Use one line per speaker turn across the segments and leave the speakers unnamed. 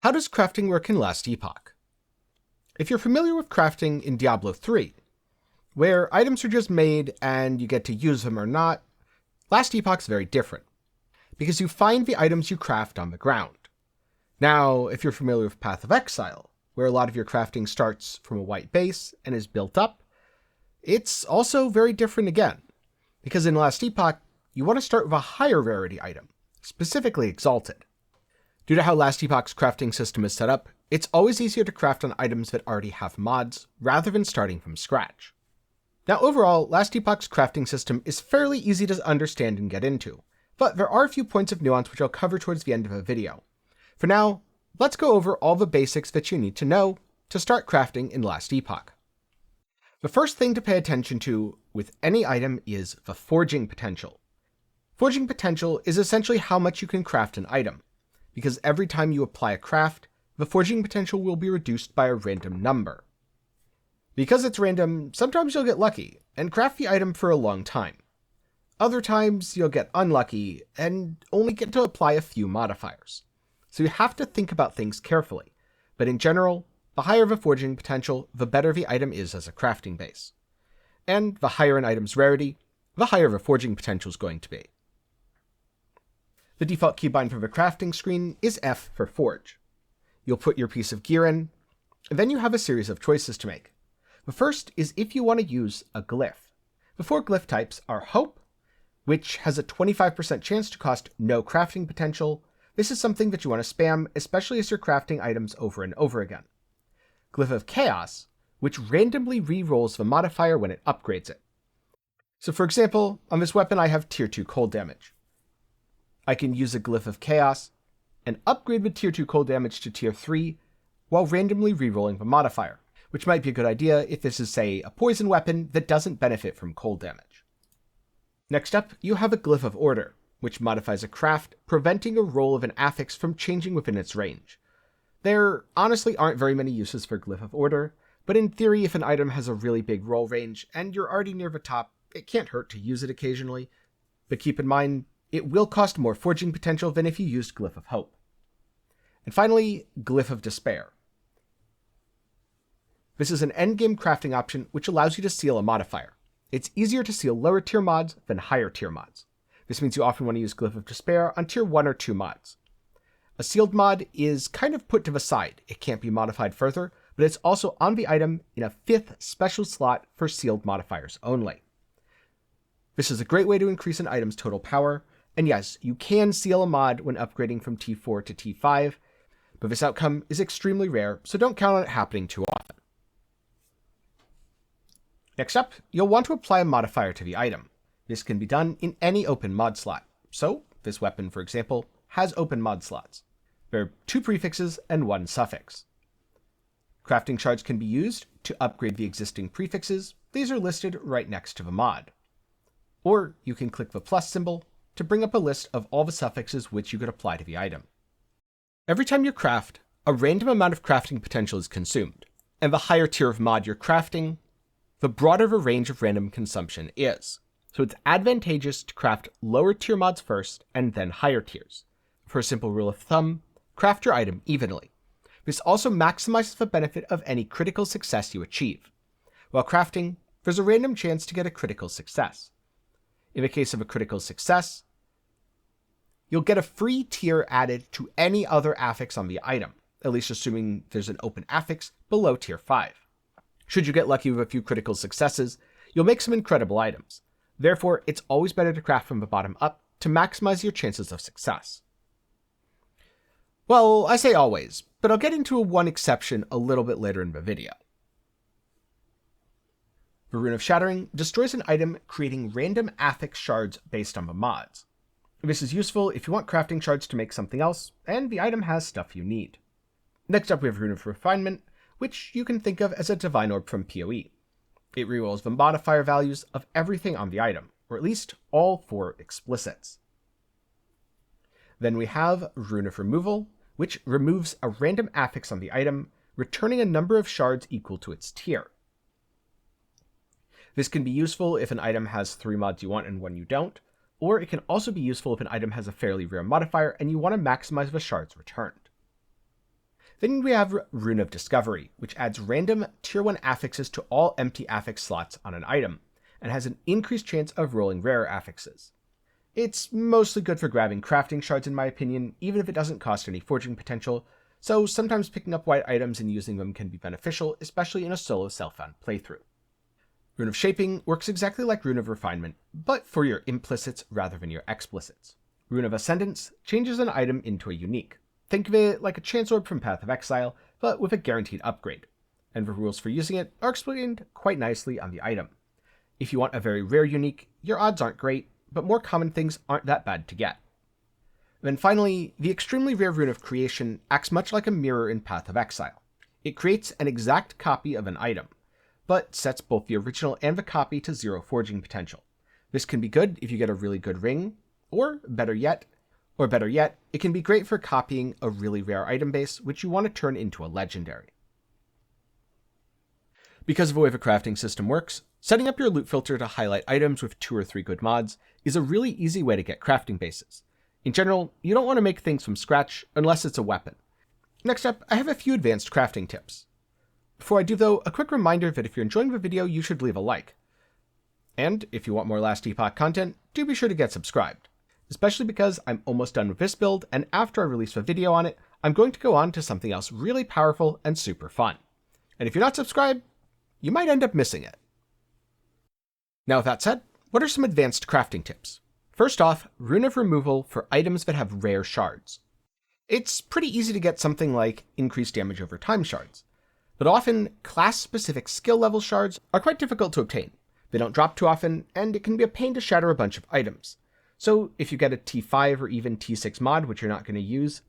How does crafting work in Last Epoch? If you're familiar with crafting in Diablo 3, where items are just made and you get to use them or not, Last Epoch's very different, because you find the items you craft on the ground. Now, if you're familiar with Path of Exile, where a lot of your crafting starts from a white base and is built up, it's also very different again, because in Last Epoch, you want to start with a higher rarity item, specifically Exalted. Due to how Last Epoch's crafting system is set up, it's always easier to craft on items that already have mods, rather than starting from scratch. Now overall, Last Epoch's crafting system is fairly easy to understand and get into, but there are a few points of nuance which I'll cover towards the end of the video. For now, let's go over all the basics that you need to know to start crafting in Last Epoch. The first thing to pay attention to with any item is the forging potential. Forging potential is essentially how much you can craft an item, because every time you apply a craft, the forging potential will be reduced by a random number. Because it's random, sometimes you'll get lucky and craft the item for a long time. Other times you'll get unlucky and only get to apply a few modifiers. So you have to think about things carefully, but in general, the higher the forging potential, the better the item is as a crafting base. And the higher an item's rarity, the higher the forging potential is going to be. The default keybind for the crafting screen is F for Forge. You'll put your piece of gear in, and then you have a series of choices to make. The first is if you want to use a glyph. The four glyph types are Hope, which has a 25% chance to cost no crafting potential. This is something that you want to spam, especially as you're crafting items over and over again. Glyph of Chaos, which randomly re-rolls the modifier when it upgrades it. So for example, on this weapon I have tier 2 cold damage. I can use a Glyph of Chaos and upgrade the tier 2 cold damage to tier 3 while randomly re-rolling the modifier, which might be a good idea if this is, say, a poison weapon that doesn't benefit from cold damage. Next up, you have a Glyph of Order, which modifies a craft, preventing a roll of an affix from changing within its range. There honestly aren't very many uses for Glyph of Order, but in theory if an item has a really big roll range and you're already near the top, it can't hurt to use it occasionally. But keep in mind, it will cost more forging potential than if you used Glyph of Hope. And finally, Glyph of Despair. This is an endgame crafting option which allows you to seal a modifier. It's easier to seal lower tier mods than higher tier mods. This means you often want to use Glyph of Despair on tier 1 or 2 mods. A sealed mod is kind of put to the side. It can't be modified further, but it's also on the item in a 5th special slot for sealed modifiers only. This is a great way to increase an item's total power, and yes, you can seal a mod when upgrading from T4 to T5, but this outcome is extremely rare, so don't count on it happening too often. Next up, you'll want to apply a modifier to the item. This can be done in any open mod slot. So, this weapon, for example, has open mod slots. There are 2 prefixes and 1 suffix. Crafting shards can be used to upgrade the existing prefixes. These are listed right next to the mod. Or you can click the plus symbol to bring up a list of all the suffixes which you could apply to the item. Every time you craft, a random amount of crafting potential is consumed, and the higher tier of mod you're crafting, the broader the range of random consumption is. So it's advantageous to craft lower tier mods first and then higher tiers. For a simple rule of thumb, craft your item evenly. This also maximizes the benefit of any critical success you achieve. While crafting, there's a random chance to get a critical success. In the case of a critical success, you'll get a free tier added to any other affix on the item, at least assuming there's an open affix below tier 5. Should you get lucky with a few critical successes, you'll make some incredible items. Therefore, it's always better to craft from the bottom up to maximize your chances of success. Well, I say always, but I'll get into one exception a little bit later in the video. The Rune of Shattering destroys an item, creating random affix shards based on the mods. This is useful if you want crafting shards to make something else, and the item has stuff you need. Next up we have Rune of Refinement, which you can think of as a Divine Orb from PoE. It rerolls the modifier values of everything on the item, or at least all 4 explicits. Then we have Rune of Removal, which removes a random affix on the item, returning a number of shards equal to its tier. This can be useful if an item has 3 mods you want and 1 you don't, or it can also be useful if an item has a fairly rare modifier and you want to maximize the shards returned. Then we have Rune of Discovery, which adds random tier 1 affixes to all empty affix slots on an item, and has an increased chance of rolling rare affixes. It's mostly good for grabbing crafting shards in my opinion, even if it doesn't cost any forging potential, so sometimes picking up white items and using them can be beneficial, especially in a solo self-found playthrough. Rune of Shaping works exactly like Rune of Refinement, but for your implicits rather than your explicits. Rune of Ascendance changes an item into a unique. Think of it like a chance orb from Path of Exile, but with a guaranteed upgrade, and the rules for using it are explained quite nicely on the item. If you want a very rare unique, your odds aren't great, but more common things aren't that bad to get. Then finally, the extremely rare Rune of Creation acts much like a mirror in Path of Exile. It creates an exact copy of an item, but sets both the original and the copy to 0 forging potential. This can be good if you get a really good ring, or better yet, it can be great for copying a really rare item base which you want to turn into a legendary. Because of the way the crafting system works, setting up your loot filter to highlight items with 2 or 3 good mods is a really easy way to get crafting bases. In general, you don't want to make things from scratch unless it's a weapon. Next up, I have a few advanced crafting tips. Before I do though, a quick reminder that if you're enjoying the video, you should leave a like. And if you want more Last Epoch content, do be sure to get subscribed. Especially because I'm almost done with this build, and after I release a video on it, I'm going to go on to something else really powerful and super fun. And if you're not subscribed, you might end up missing it. Now with that said, what are some advanced crafting tips? First off, Rune of Removal for items that have rare shards. It's pretty easy to get something like increased damage over time shards, but often class-specific skill level shards are quite difficult to obtain. They don't drop too often, and it can be a pain to shatter a bunch of items. So if you get a T5 or even T6 mod, which you're not going to use,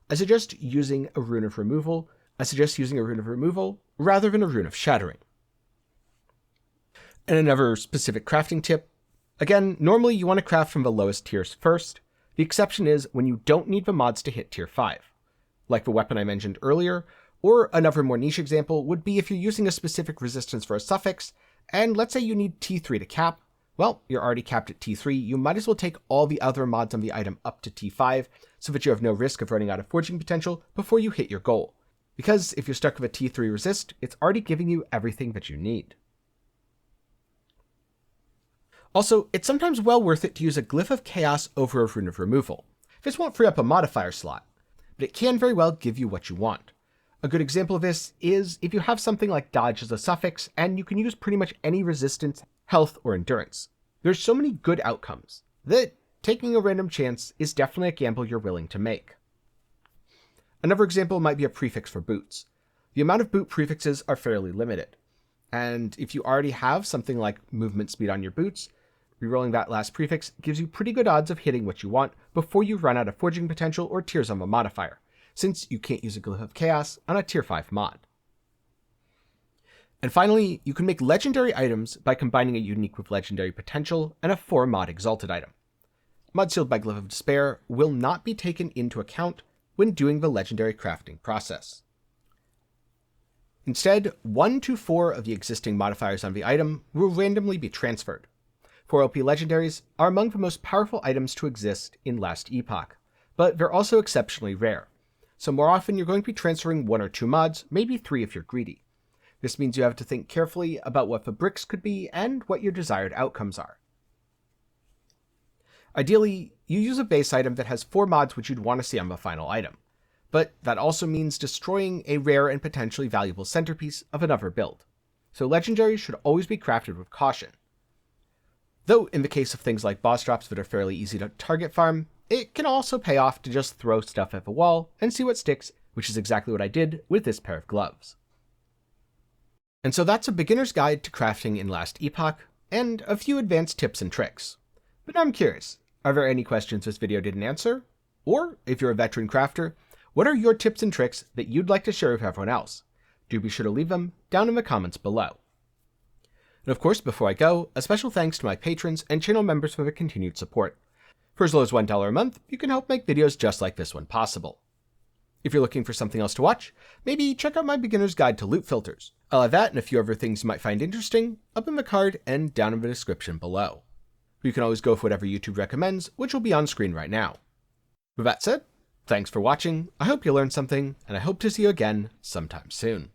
I suggest using a Rune of Removal rather than a Rune of Shattering. And another specific crafting tip, again, normally you want to craft from the lowest tiers first. The exception is when you don't need the mods to hit tier 5. Like the weapon I mentioned earlier, or another more niche example would be if you're using a specific resistance for a suffix, and let's say you need T3 to cap. Well, you're already capped at T3, you might as well take all the other mods on the item up to T5 so that you have no risk of running out of forging potential before you hit your goal. Because if you're stuck with a T3 resist, it's already giving you everything that you need. Also, it's sometimes well worth it to use a Glyph of Chaos over a Rune of Removal. This won't free up a modifier slot, but it can very well give you what you want. A good example of this is if you have something like Dodge as a suffix, and you can use pretty much any resistance, health, or endurance. There's so many good outcomes that taking a random chance is definitely a gamble you're willing to make. Another example might be a prefix for boots. The amount of boot prefixes are fairly limited, and if you already have something like movement speed on your boots, rerolling that last prefix gives you pretty good odds of hitting what you want before you run out of forging potential or tiers on a modifier, since you can't use a Glyph of Chaos on a tier 5 mod. And finally, you can make legendary items by combining a unique with legendary potential and a 4 mod exalted item. Mod sealed by Glyph of Despair will not be taken into account when doing the legendary crafting process. Instead, 1 to 4 of the existing modifiers on the item will randomly be transferred. 4 LP legendaries are among the most powerful items to exist in Last Epoch, but they're also exceptionally rare. So more often you're going to be transferring 1 or 2 mods, maybe 3 if you're greedy. This means you have to think carefully about what the bricks could be and what your desired outcomes are. Ideally, you use a base item that has 4 mods which you'd want to see on the final item, but that also means destroying a rare and potentially valuable centerpiece of another build. So legendaries should always be crafted with caution. Though in the case of things like boss drops that are fairly easy to target farm, it can also pay off to just throw stuff at the wall and see what sticks, which is exactly what I did with this pair of gloves. And so that's a beginner's guide to crafting in Last Epoch, and a few advanced tips and tricks. But now I'm curious, are there any questions this video didn't answer? Or, if you're a veteran crafter, what are your tips and tricks that you'd like to share with everyone else? Do be sure to leave them down in the comments below. And of course, before I go, a special thanks to my patrons and channel members for their continued support. For as low as $1 a month, you can help make videos just like this one possible. If you're looking for something else to watch, maybe check out my beginner's guide to loot filters. I'll have that and a few other things you might find interesting up in the card and down in the description below. You can always go for whatever YouTube recommends, which will be on screen right now. With that said, Thanks for watching, I hope you learned something, and I hope to see you again sometime soon.